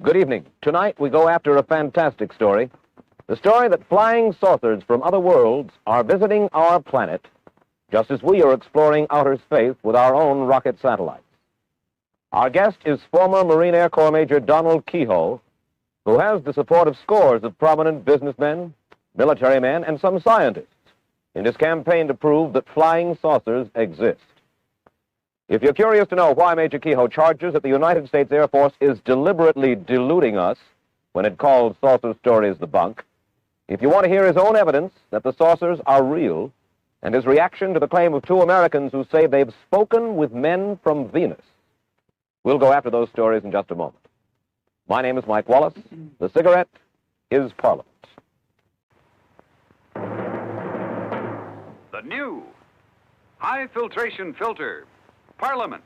Good evening. Tonight we go after a fantastic story. The story that flying saucers from other worlds are visiting our planet, just as we are exploring outer space with our own rocket satellites. Our guest is former Marine Air Corps Major Donald Keyhoe, who has the support of scores of prominent businessmen, military men, and some scientists in his campaign to prove that flying saucers exist. If you're curious to know why Major Keyhoe charges that the United States Air Force is deliberately deluding us when it calls saucer stories the bunk, if you want to hear his own evidence that the saucers are real, and his reaction to the claim of two Americans who say they've spoken with men from Venus, we'll go after those stories in just a moment. My name is Mike Wallace. The cigarette is Parliament. The new high-filtration filter, Parliament,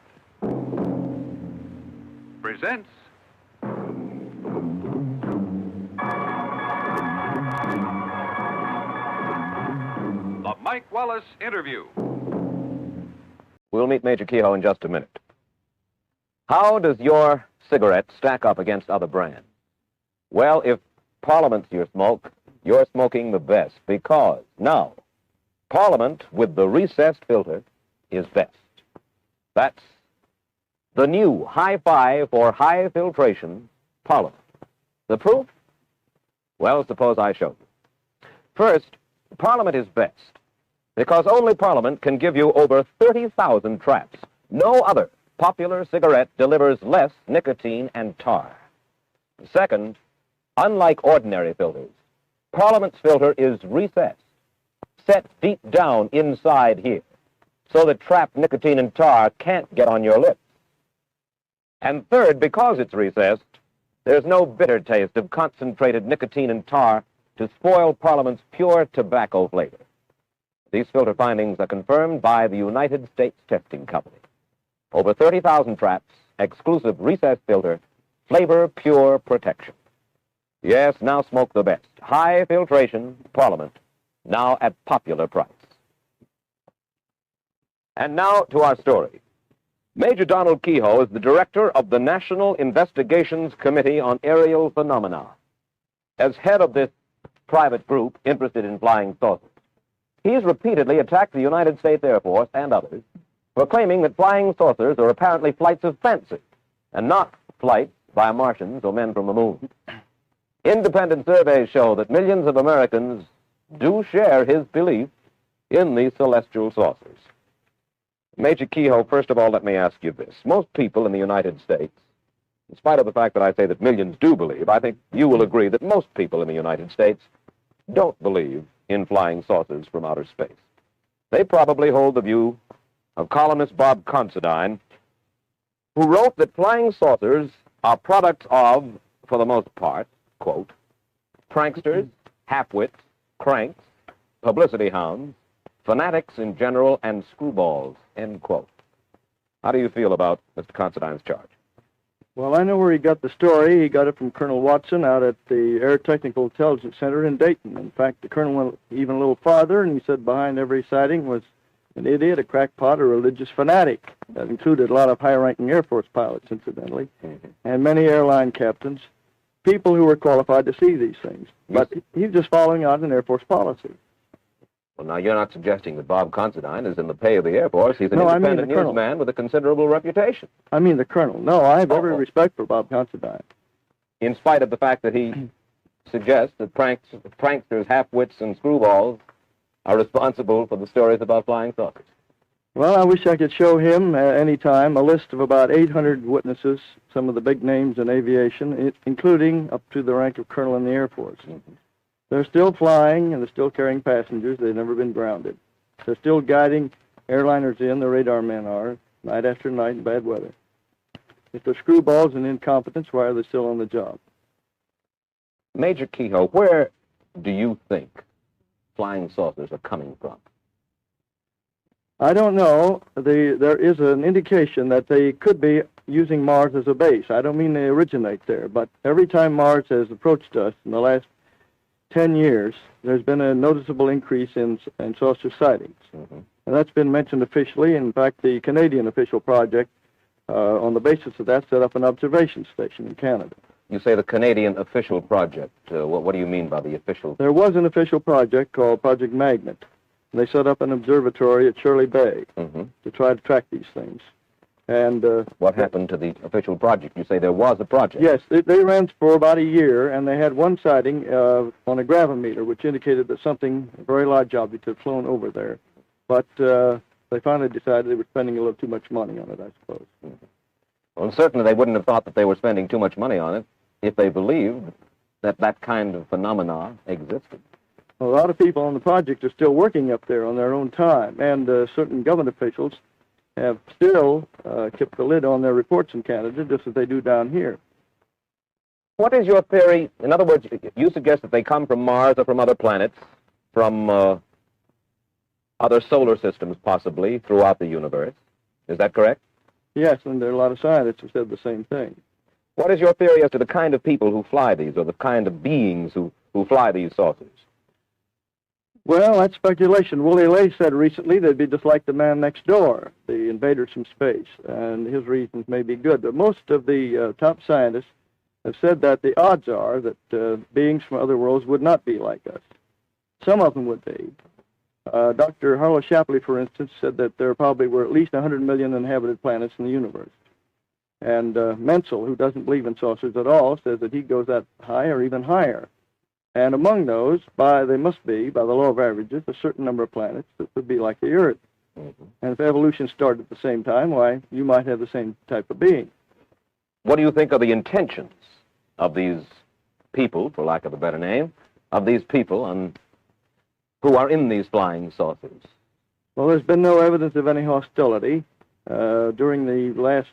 presents the Mike Wallace Interview. We'll meet Major Keyhoe in just a minute. How does your cigarette stack up against other brands? Well, if Parliament's your smoke, you're smoking the best, because now, Parliament with the recessed filter is best. That's the new hi-fi for high filtration Parliament. The proof? Well, suppose I show you. First, Parliament is best because only Parliament can give you over 30,000 traps. No other popular cigarette delivers less nicotine and tar. Second, unlike ordinary filters, Parliament's filter is recessed, set deep down inside here, so that trapped nicotine and tar can't get on your lips. And third, because it's recessed, there's no bitter taste of concentrated nicotine and tar to spoil Parliament's pure tobacco flavor. These filter findings are confirmed by the United States Testing Company. Over 30,000 traps, exclusive recessed filter, flavor pure protection. Yes, now smoke the best. High filtration Parliament, now at popular price. And now to our story. Major Donald Keyhoe is the director of the National Investigations Committee on Aerial Phenomena. As head of this private group interested in flying saucers, he's repeatedly attacked the United States Air Force and others for claiming that flying saucers are apparently flights of fancy and not flights by Martians or men from the moon. Independent surveys show that millions of Americans do share his belief in these celestial saucers. Major Keyhoe, first of all, let me ask you this. Most people in the United States, in spite of the fact that I say that millions do believe, I think you will agree that most people in the United States don't believe in flying saucers from outer space. They probably hold the view of columnist Bob Considine, who wrote that flying saucers are products of, for the most part, quote, pranksters, half-wits, cranks, publicity hounds, fanatics in general, and screwballs, end quote. How do you feel about Mr. Considine's charge? Well, I know where he got the story. He got it from Colonel Watson out at the Air Technical Intelligence Center in Dayton. In fact, the colonel went even a little farther, and he said behind every sighting was an idiot, a crackpot, a religious fanatic. That included a lot of high-ranking Air Force pilots, incidentally, and many airline captains, people who were qualified to see these things. But he's just following out an Air Force policy. Well, now, you're not suggesting that Bob Considine is in the pay of the Air Force. He's an independent newsman with a considerable reputation. I mean the colonel. No, I have every respect for Bob Considine. In spite of the fact that he suggests that pranksters, half-wits, and screwballs are responsible for the stories about flying saucers. Well, I wish I could show him any time a list of about 800 witnesses, some of the big names in aviation, including up to the rank of colonel in the Air Force. Mm-hmm. They're still flying, and they're still carrying passengers. They've never been grounded. They're still guiding airliners in, the radar men are, night after night in bad weather. If they're screwballs and incompetents, why are they still on the job? Major Keyhoe, where do you think flying saucers are coming from? I don't know. There is an indication that they could be using Mars as a base. I don't mean they originate there, but every time Mars has approached us in the last 10 years, there's been a noticeable increase in saucer sightings. Mm-hmm. And that's been mentioned officially. In fact, the Canadian official project, on the basis of that, set up an observation station in Canada. You say the Canadian official project. What do you mean by the official? There was an official project called Project Magnet. They set up an observatory at Shirley Bay to try to track these things. And what happened to the official project? You say there was a project. Yes, they ran for about a year, and they had one sighting on a gravimeter, which indicated that something, a very large object, had flown over there. But they finally decided they were spending a little too much money on it, I suppose. Well, certainly they wouldn't have thought that they were spending too much money on it if they believed that that kind of phenomena existed. A lot of people on the project are still working up there on their own time, and certain government officials have still kept the lid on their reports in Canada, just as they do down here. What is your theory? In other words, you suggest that they come from Mars or from other planets, from other solar systems possibly throughout the universe. Is that correct? Yes, and there are a lot of scientists who said the same thing. What is your theory as to the kind of people who fly these, or the kind of beings who fly these saucers? Well, that's speculation. Willie Lay said recently they'd be just like the man next door, the invaders from space, and his reasons may be good. But most of the top scientists have said that the odds are that beings from other worlds would not be like us. Some of them would be. Dr. Harlow Shapley, for instance, said that there probably were at least 100 million inhabited planets in the universe. And Menzel, who doesn't believe in saucers at all, says that he goes that high or even higher. And among those, they must be, by the law of averages, a certain number of planets that would be like the Earth. And if evolution started at the same time, why, you might have the same type of being. What do you think are the intentions of these people, for lack of a better name, of these people who are in these flying saucers? Well, there's been no evidence of any hostility. During the last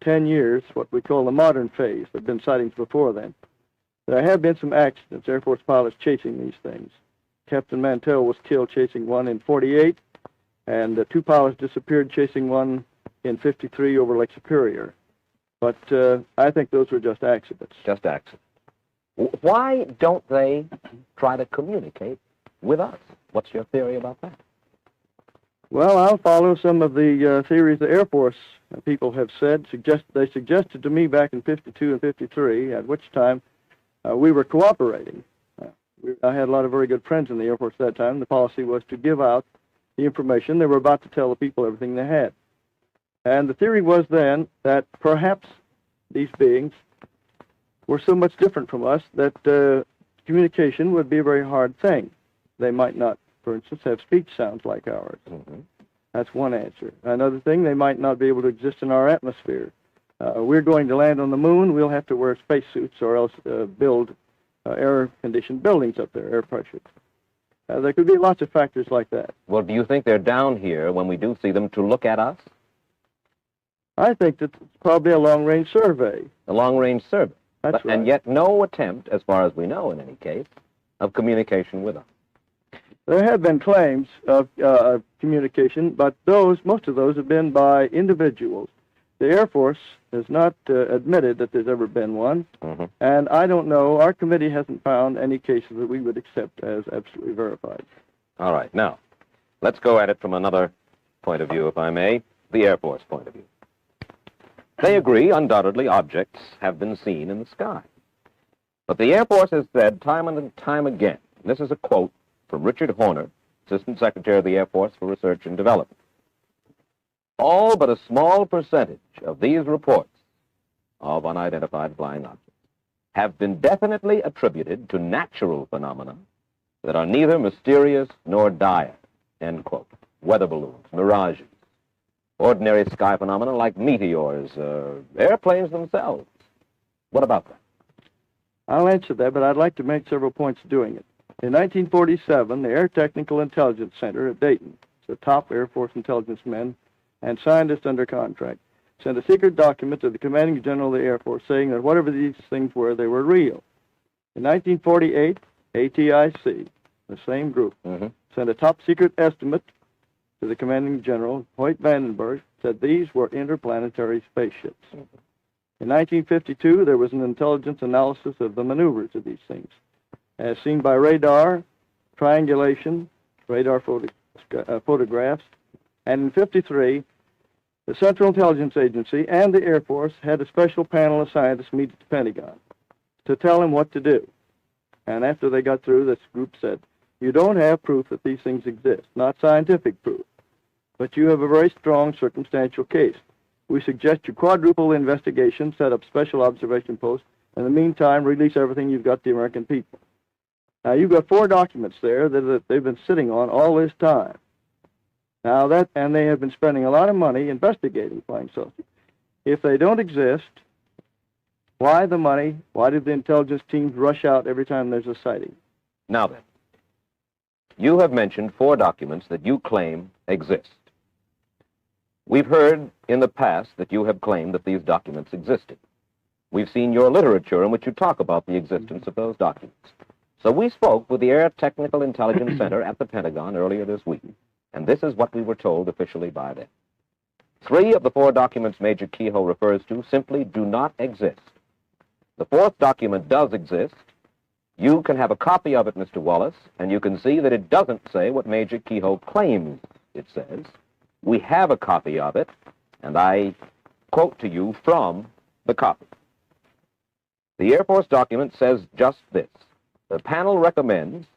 10 years, what we call the modern phase, there have been sightings before then. There have been some accidents, Air Force pilots chasing these things. Captain Mantell was killed chasing one in 48, and 2 pilots disappeared chasing one in 53 over Lake Superior. But I think those were just accidents. Just accidents. Why don't they try to communicate with us? What's your theory about that? Well, I'll follow some of the theories the Air Force people have said. They suggested to me back in 52 and 53, at which time we were cooperating. I had a lot of very good friends in the Air Force at that time. The policy was to give out the information. They were about to tell the people everything they had. And the theory was then that perhaps these beings were so much different from us that communication would be a very hard thing. They might not, for instance, have speech sounds like ours. That's one answer. Another thing, they might not be able to exist in our atmosphere. We're going to land on the moon. We'll have to wear spacesuits or else build air-conditioned buildings up there, air pressure. There could be lots of factors like that. Well, do you think they're down here when we do see them to look at us? I think that it's probably a long-range survey. A long-range survey. That's right. And yet no attempt, as far as we know in any case, of communication with us. There have been claims of communication, but most of those have been by individuals. The Air Force has not admitted that there's ever been one, and I don't know, our committee hasn't found any cases that we would accept as absolutely verified. All right, now, let's go at it from another point of view, if I may, the Air Force point of view. They agree, undoubtedly, objects have been seen in the sky. But the Air Force has said time and time again, and this is a quote from Richard Horner, Assistant Secretary of the Air Force for Research and Development. All but a small percentage of these reports of unidentified flying objects have been definitely attributed to natural phenomena that are neither mysterious nor dire, end quote. Weather balloons, mirages, ordinary sky phenomena like meteors, airplanes themselves. What about that? I'll answer that, but I'd like to make several points doing it. In 1947, the Air Technical Intelligence Center at Dayton, the top Air Force intelligence men and scientists under contract, sent a secret document to the commanding general of the Air Force saying that whatever these things were, they were real. In 1948, ATIC, the same group, sent a top-secret estimate to the commanding general, Hoyt Vandenberg, said these were interplanetary spaceships. In 1952, there was an intelligence analysis of the maneuvers of these things, as seen by radar, triangulation, radar photographs, and in 1953, the Central Intelligence Agency and the Air Force had a special panel of scientists meet at the Pentagon. to tell him what to do. And after they got through, this group said, "You don't have proof that these things exist, not scientific proof, but you have a very strong circumstantial case. We suggest you quadruple the investigation, set up special observation posts, and in the meantime, release everything you've got to the American people." Now, you've got 4 documents there that they've been sitting on all this time. Now, and they have been spending a lot of money investigating flying saucers. If they don't exist, why the money? Why did the intelligence teams rush out every time there's a sighting? Now then, you have mentioned 4 documents that you claim exist. We've heard in the past that you have claimed that these documents existed. We've seen your literature in which you talk about the existence of those documents. So we spoke with the Air Technical Intelligence Center at the Pentagon earlier this week, and this is what we were told officially by them. 3 of the 4 documents Major Keyhoe refers to simply do not exist. The 4th document does exist. You can have a copy of it, Mr. Wallace, and you can see that it doesn't say what Major Keyhoe claims it says. We have a copy of it, and I quote to you from the copy. The Air Force document says just this: "The panel recommends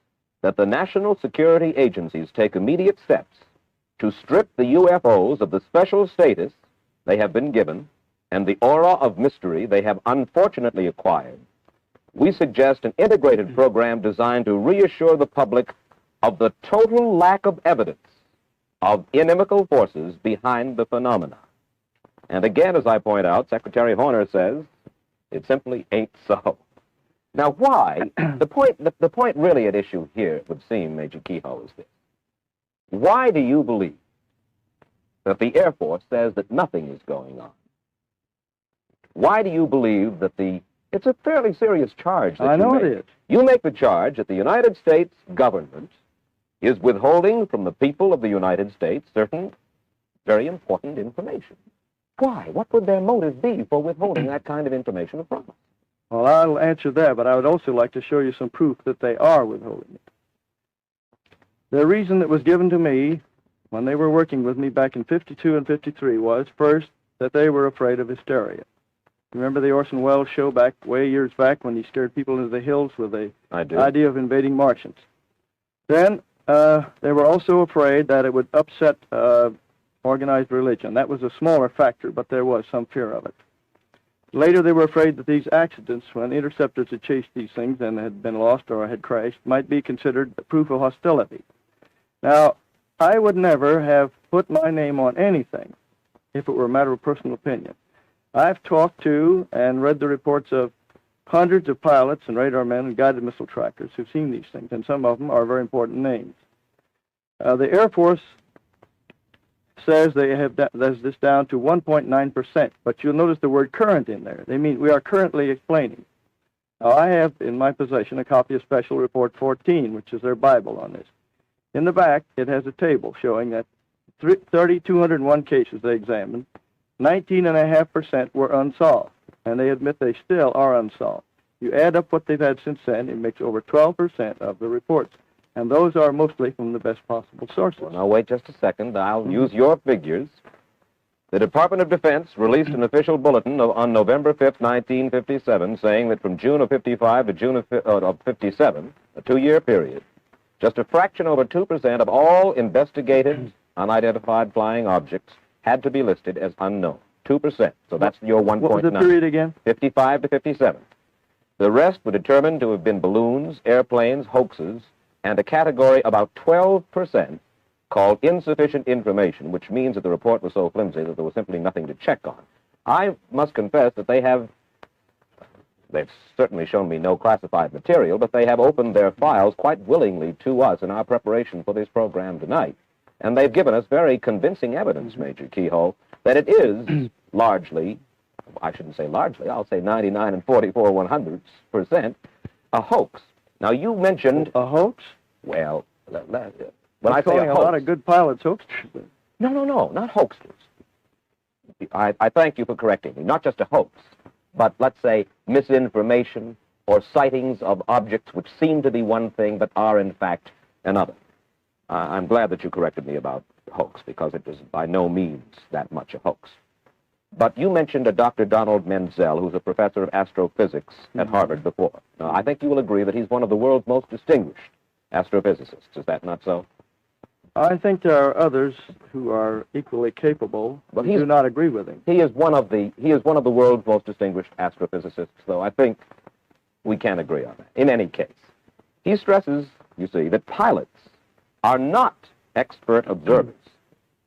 that the national security agencies take immediate steps to strip the UFOs of the special status they have been given and the aura of mystery they have unfortunately acquired. We suggest an integrated program designed to reassure the public of the total lack of evidence of inimical forces behind the phenomena." And again, as I point out, Secretary Horner says it simply ain't so. Now, why? The point really at issue here, it would seem, Major Keyhoe, is this. Why do you believe that the Air Force says that nothing is going on? Why do you believe that it's a fairly serious charge that I know you make. it is. You make the charge that the United States government is withholding from the people of the United States certain very important information. Why? What would their motive be for withholding that kind of information from us? Well, I'll answer that, but I would also like to show you some proof that they are withholding it. The reason that was given to me when they were working with me back in 52 and 53 was, first, that they were afraid of hysteria. Remember the Orson Welles show way years back when he scared people into the hills with the idea of invading Martians? Then they were also afraid that it would upset organized religion. That was a smaller factor, but there was some fear of it. Later, they were afraid that these accidents, when interceptors had chased these things and had been lost or had crashed, might be considered proof of hostility. Now, I would never have put my name on anything if it were a matter of personal opinion. I've talked to and read the reports of hundreds of pilots and radar men and guided missile trackers who've seen these things, and some of them are very important names. The Air Force says they have this down to 1.9%, but you'll notice the word current in there. They mean we are currently explaining. Now, I have in my possession a copy of Special Report 14, which is their Bible on this. In the back, it has a table showing that 3,201 cases they examined, 19.5% were unsolved, and they admit they still are unsolved. You add up what they've had since then, it makes over 12% of the reports, and those are mostly from the best possible sources. Well, now, wait just a second. I'll use your figures. The Department of Defense released an official bulletin on November 5th, 1957, saying that from June of 55 to June of 57, a 2-year period, just a fraction over 2% of all investigated unidentified flying objects had to be listed as unknown. 2%. So that's your 1.9. What was the period again? 55 to 57. The rest were determined to have been balloons, airplanes, hoaxes, and a category about 12% called insufficient information, which means that the report was so flimsy that there was simply nothing to check on. I must confess that they've certainly shown me no classified material, but they have opened their files quite willingly to us in our preparation for this program tonight. And they've given us very convincing evidence, Major Keyhoe, that it is largely, I shouldn't say largely, I'll say 99 and 44/100% a hoax. Now, you mentioned... A hoax? Well, when I say calling a hoax... a lot of good pilots hoaxsters. No, not hoaxers. I thank you for correcting me. Not just a hoax, but let's say misinformation or sightings of objects which seem to be one thing but are in fact another. I'm glad that you corrected me about hoax, because it was by no means that much a hoax. But you mentioned a Dr. Donald Menzel, who's a professor of astrophysics at Harvard before. Now, I think you will agree that he's one of the world's most distinguished astrophysicists. Is that not so? I think there are others who are equally capable, but do not agree with him. He is one of the world's most distinguished astrophysicists, though I think we can agree on that. In any case, he stresses, you see, that pilots are not expert observers,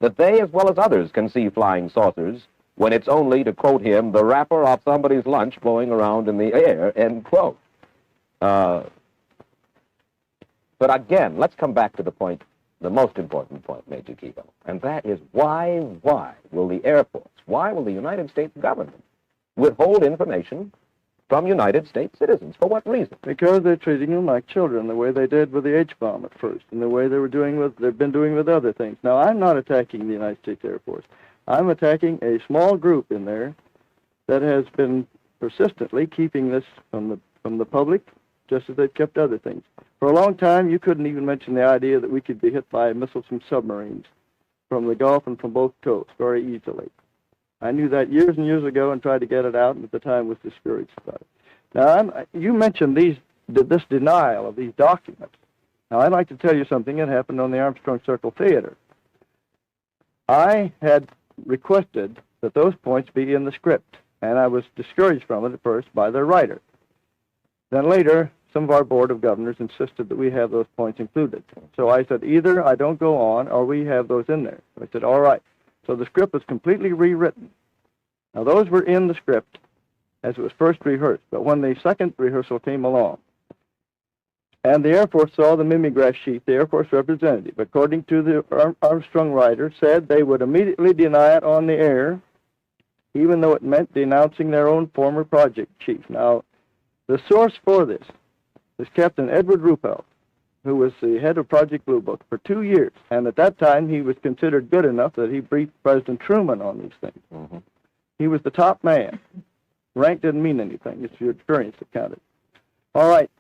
that they, as well as others, can see flying saucers when it's only, to quote him, the wrapper off somebody's lunch blowing around in the air, end quote. But again, let's come back to the point, the most important point, Major Keyhoe, and that is why will the Air Force, why will the United States government withhold information from United States citizens? For what reason? Because they're treating them like children, the way they did with the H-bomb at first, and the way they've been doing with other things. Now, I'm not attacking the United States Air Force. I'm attacking a small group in there that has been persistently keeping this from the public, just as they've kept other things. For a long time, you couldn't even mention the idea that we could be hit by missiles from submarines from the Gulf and from both coasts very easily. I knew that years and years ago and tried to get it out, and at the time was discouraged about it. Now, you mentioned this denial of these documents. Now, I'd like to tell you something that happened on the Armstrong Circle Theater. I had requested that those points be in the script, and I was discouraged from it at first by their writer. Then later, some of our Board of Governors insisted that we have those points included. So I said, either I don't go on or we have those in there. I said, all right. So the script was completely rewritten. Now, those were in the script as it was first rehearsed, but when the second rehearsal came along, and the Air Force saw the mimeograph sheet, the Air Force representative, according to the Armstrong writer, said they would immediately deny it on the air, even though it meant denouncing their own former project chief. Now, the source for this is Captain Edward Ruppelt, who was the head of Project Blue Book for 2 years, and at that time he was considered good enough that he briefed President Truman on these things. Mm-hmm. He was the top man. Rank didn't mean anything. It's your experience that counted. All right.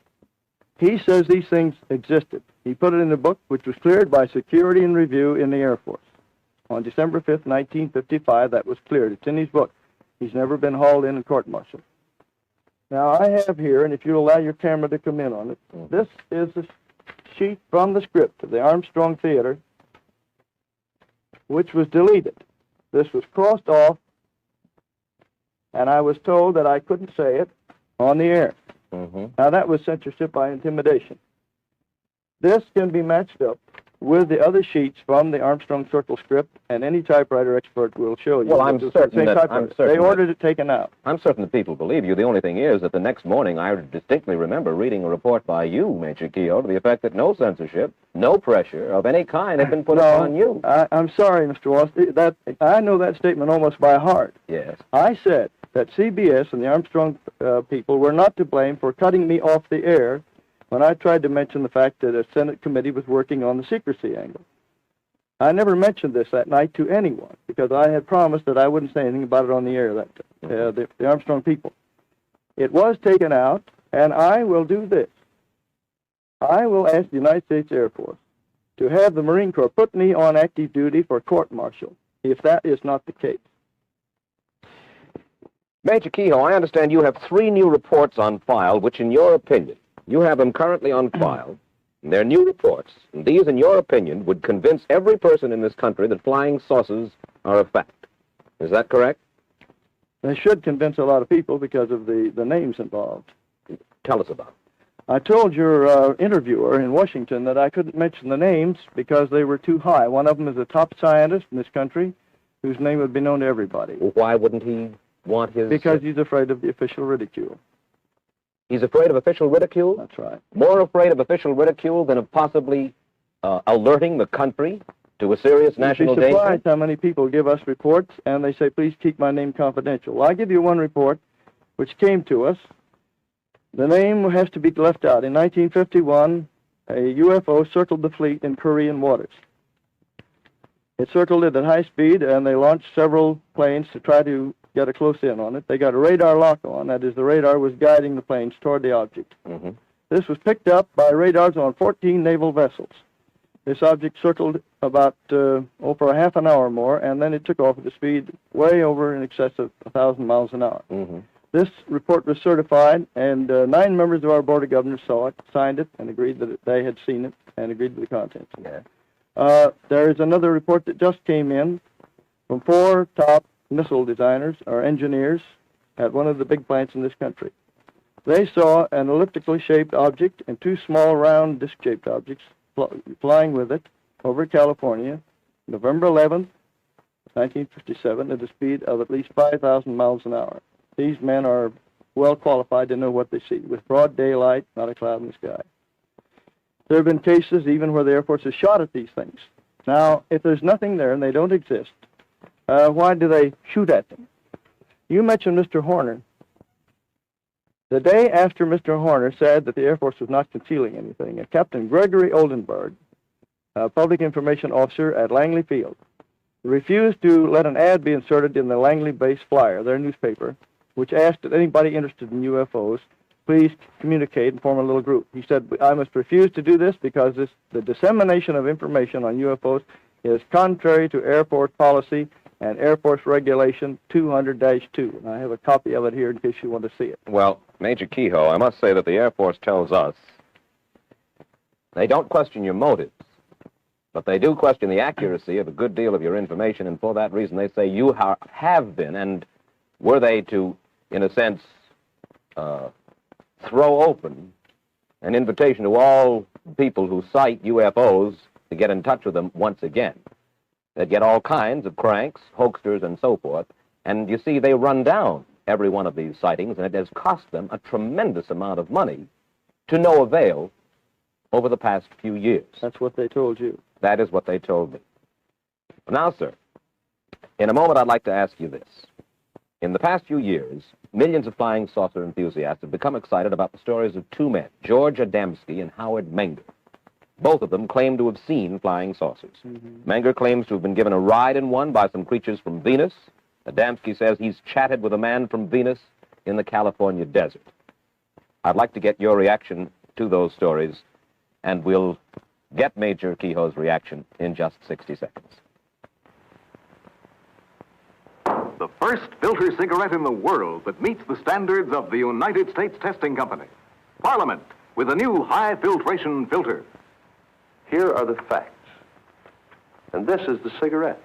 He says these things existed. He put it in the book, which was cleared by Security and Review in the Air Force. On December 5th, 1955, that was cleared. It's in his book. He's never been hauled in and court-martialed. Now, I have here, and if you'll allow your camera to come in on it, this is a sheet from the script of the Armstrong Theater, which was deleted. This was crossed off, and I was told that I couldn't say it on the air. Mm-hmm. Now, that was censorship by intimidation. This can be matched up with the other sheets from the Armstrong Circle script, and any typewriter expert will show you. Well, I'm certain they ordered it taken out. I'm certain that people believe you. The only thing is that the next morning I distinctly remember reading a report by you, Major Keyhoe, to the effect that no censorship, no pressure of any kind had been put upon you. I'm sorry, Mr. Wallace. I know that statement almost by heart. Yes. I said that CBS and the Armstrong people were not to blame for cutting me off the air when I tried to mention the fact that a Senate committee was working on the secrecy angle. I never mentioned this that night to anyone because I had promised that I wouldn't say anything about it on the air, the Armstrong people. It was taken out, and I will do this. I will ask the United States Air Force to have the Marine Corps put me on active duty for court-martial if that is not the case. Major Keyhoe, I understand you have 3 new reports on file, which in your opinion, you have them currently on file. They're new reports, and these, in your opinion, would convince every person in this country that flying saucers are a fact. Is that correct? They should convince a lot of people because of the names involved. Tell us about it. I told your interviewer in Washington that I couldn't mention the names because they were too high. One of them is a top scientist in this country whose name would be known to everybody. Well, why wouldn't he want his... Because he's afraid of the official ridicule. He's afraid of official ridicule? That's right. More afraid of official ridicule than of possibly alerting the country to a serious national danger? You'd be surprised how many people give us reports, and they say, please keep my name confidential. Well, I'll give you one report which came to us. The name has to be left out. In 1951, a UFO circled the fleet in Korean waters. It circled it at high speed, and they launched several planes to try to get a close in on it. They got a radar lock on. That is, the radar was guiding the planes toward the object. Mm-hmm. This was picked up by radars on 14 naval vessels. This object circled about for a half an hour or more, and then it took off at a speed way over in excess of 1,000 miles an hour. Mm-hmm. This report was certified, and 9 members of our Board of Governors saw it, signed it, and agreed that they had seen it, and agreed to the contents. Yeah. There is another report that just came in from 4 top missile designers or engineers at one of the big plants in this country. They saw an elliptically shaped object and 2 small round disc-shaped objects flying with it over California, November 11th, 1957, at a speed of at least 5,000 miles an hour. These men are well qualified to know what they see, with broad daylight, not a cloud in the sky. There have been cases even where the Air Force has shot at these things. Now, if there's nothing there and they don't exist, why do they shoot at them? You mentioned Mr. Horner. The day after Mr. Horner said that the Air Force was not concealing anything, Captain Gregory Oldenburg, a public information officer at Langley Field, refused to let an ad be inserted in the Langley Base Flyer, their newspaper, which asked that anybody interested in UFOs please communicate and form a little group. He said, I must refuse to do this because the dissemination of information on UFOs is contrary to Air Force policy and Air Force Regulation 200-2. And I have a copy of it here in case you want to see it. Well, Major Keyhoe, I must say that the Air Force tells us they don't question your motives, but they do question the accuracy of a good deal of your information, and for that reason they say you have been, and were they to, in a sense, throw open an invitation to all people who cite UFOs to get in touch with them once again. They'd get all kinds of cranks, hoaxers, and so forth, and you see, they run down every one of these sightings, and it has cost them a tremendous amount of money to no avail over the past few years. That's what they told you. That is what they told me. Now, sir, in a moment I'd like to ask you this. In the past few years, millions of flying saucer enthusiasts have become excited about the stories of 2 men, George Adamski and Howard Menger. Both of them claim to have seen flying saucers. Mm-hmm. Menger claims to have been given a ride in one by some creatures from Venus. Adamski says he's chatted with a man from Venus in the California desert. I'd like to get your reaction to those stories, and we'll get Major Keyhoe's reaction in just 60 seconds. The first filter cigarette in the world that meets the standards of the United States Testing Company. Parliament, with a new high-filtration filter. Here are the facts. And this is the cigarette.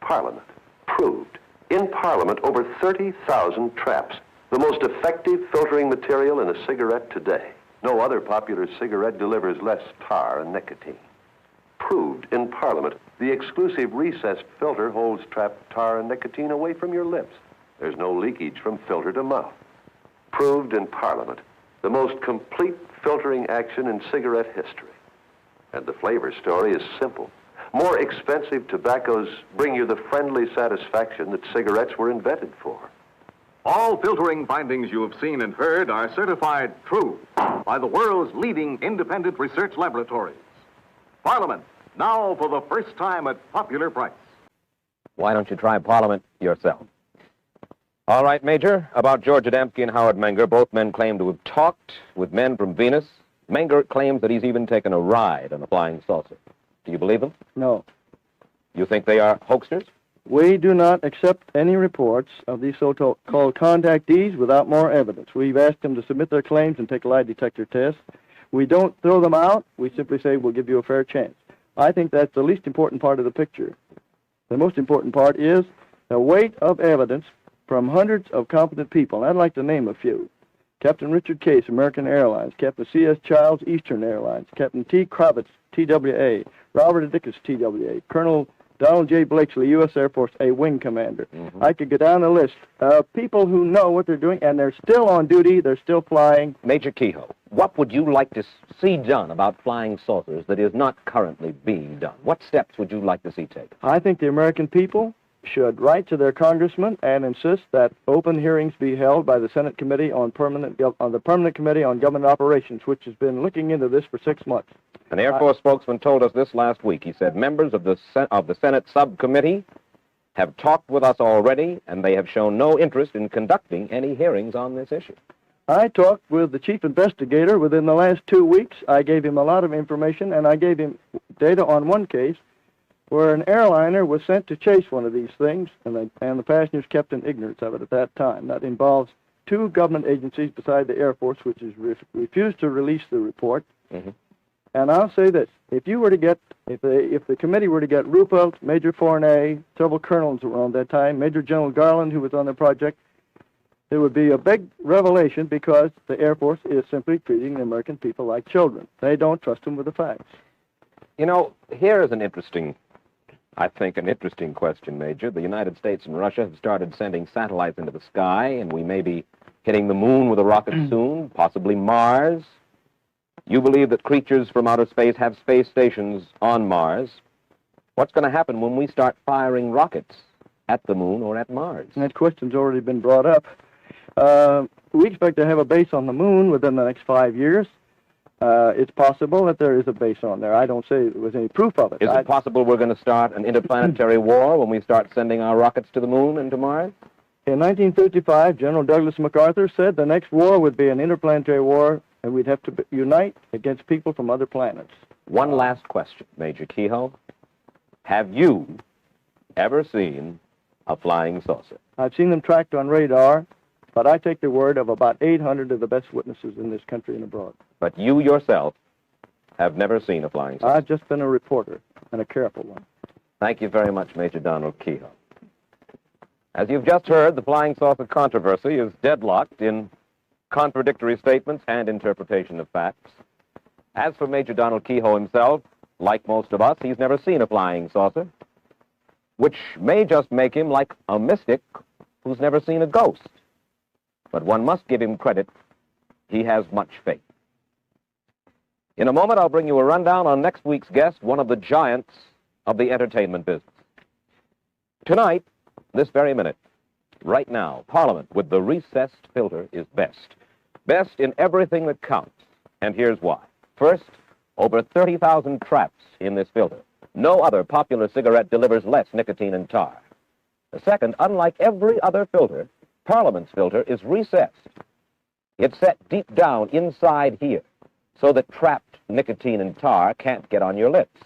Parliament. Proved. In Parliament, over 30,000 traps. The most effective filtering material in a cigarette today. No other popular cigarette delivers less tar and nicotine. Proved in Parliament. The exclusive recessed filter holds trapped tar and nicotine away from your lips. There's no leakage from filter to mouth. Proved in Parliament. The most complete filtering action in cigarette history. And the flavor story is simple. More expensive tobaccos bring you the friendly satisfaction that cigarettes were invented for. All filtering findings you have seen and heard are certified true by the world's leading independent research laboratories. Parliament, now for the first time at popular price. Why don't you try Parliament yourself? All right, Major, about George Adamski and Howard Menger, both men claim to have talked with men from Venus. Menger claims that he's even taken a ride on a flying saucer. Do you believe them? No. You think they are hoaxers? We do not accept any reports of these so-called contactees without more evidence. We've asked them to submit their claims and take a lie detector test. We don't throw them out. We simply say we'll give you a fair chance. I think that's the least important part of the picture. The most important part is the weight of evidence from hundreds of competent people. I'd like to name a few. Captain Richard Case, American Airlines. Captain C.S. Childs, Eastern Airlines. Captain T. Kravitz, TWA. Robert Dickus, TWA. Colonel Donald J. Blakesley, U.S. Air Force, a wing commander. Mm-hmm. I could go down the list of people who know what they're doing, and they're still on duty, they're still flying. Major Keyhoe, what would you like to see done about flying saucers that is not currently being done? What steps would you like to see taken? I think the American people should write to their congressman and insist that open hearings be held by the Senate Committee on the Permanent Committee on Government Operations, which has been looking into this for 6 months. An Air Force spokesman told us this last week. He said members of the Senate subcommittee have talked with us already, and they have shown no interest in conducting any hearings on this issue. I talked with the chief investigator within the last 2 weeks. I gave him a lot of information, and I gave him data on one case where an airliner was sent to chase one of these things, and the passengers kept in ignorance of it at that time. That involves 2 government agencies beside the Air Force, which has refused to release the report. Mm-hmm. And I'll say this: if the committee were to get Ruppelt, Major Fournet, several colonels around that time, Major General Garland, who was on the project, it would be a big revelation, because the Air Force is simply treating the American people like children. They don't trust them with the facts. You know, here is an interesting question, Major. The United States and Russia have started sending satellites into the sky, and we may be hitting the moon with a rocket soon, possibly Mars. You believe that creatures from outer space have space stations on Mars. What's going to happen when we start firing rockets at the moon or at Mars? And that question's already been brought up. We expect to have a base on the moon within the next 5 years. It's possible that there is a base on there. I don't say there was any proof of it. Is it possible we're going to start an interplanetary war when we start sending our rockets to the moon and to Mars? In 1955, General Douglas MacArthur said the next war would be an interplanetary war, and we'd have to unite against people from other planets. One last question, Major Keyhoe. Have you ever seen a flying saucer? I've seen them tracked on radar, but I take the word of about 800 of the best witnesses in this country and abroad. But you yourself have never seen a flying saucer? I've just been a reporter, and a careful one. Thank you very much, Major Donald Keyhoe. As you've just heard, the flying saucer controversy is deadlocked in contradictory statements and interpretation of facts. As for Major Donald Keyhoe himself, like most of us, he's never seen a flying saucer, which may just make him like a mystic who's never seen a ghost. But one must give him credit. He has much faith. In a moment, I'll bring you a rundown on next week's guest, one of the giants of the entertainment business. Tonight, this very minute, right now, Parliament with the recessed filter is best. Best in everything that counts. And here's why. First, over 30,000 traps in this filter. No other popular cigarette delivers less nicotine and tar. The second, unlike every other filter, Parliament's filter is recessed. It's set deep down inside here, so that trapped nicotine and tar can't get on your lips.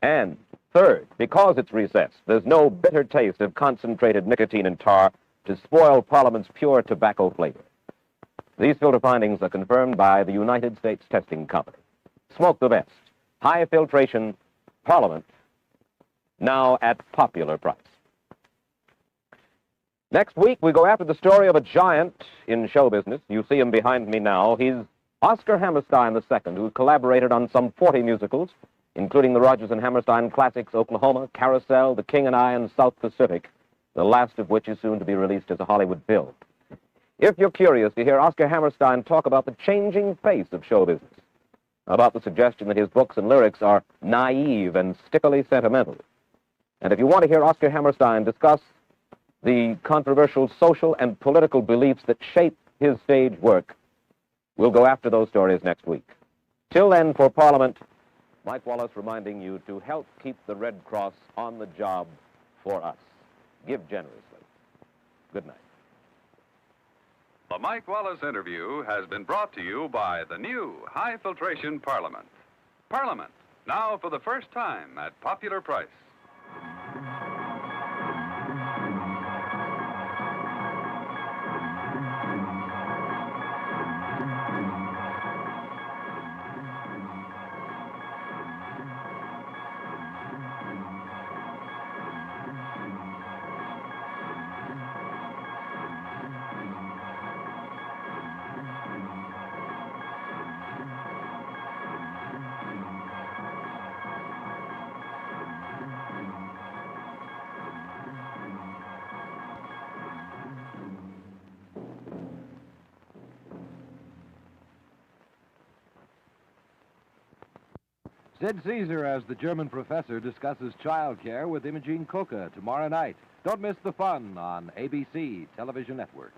And third, because it's recessed, there's no bitter taste of concentrated nicotine and tar to spoil Parliament's pure tobacco flavor. These filter findings are confirmed by the United States Testing Company. Smoke the best. High filtration Parliament, now at popular price. Next week, we go after the story of a giant in show business. You see him behind me now. He's Oscar Hammerstein II, who collaborated on some 40 musicals, including the Rodgers and Hammerstein classics Oklahoma, Carousel, The King and I, and South Pacific, the last of which is soon to be released as a Hollywood film. If you're curious to hear Oscar Hammerstein talk about the changing face of show business, about the suggestion that his books and lyrics are naive and stickily sentimental, and if you want to hear Oscar Hammerstein discuss the controversial social and political beliefs that shape his stage work, we'll go after those stories next week. Till then, for Parliament, Mike Wallace reminding you to help keep the Red Cross on the job for us. Give generously. Good night. The Mike Wallace interview has been brought to you by the new High Filtration Parliament. Parliament, now for the first time at popular price. Sid Caesar as the German professor discusses childcare with Imogene Coca tomorrow night. Don't miss the fun on ABC Television Network.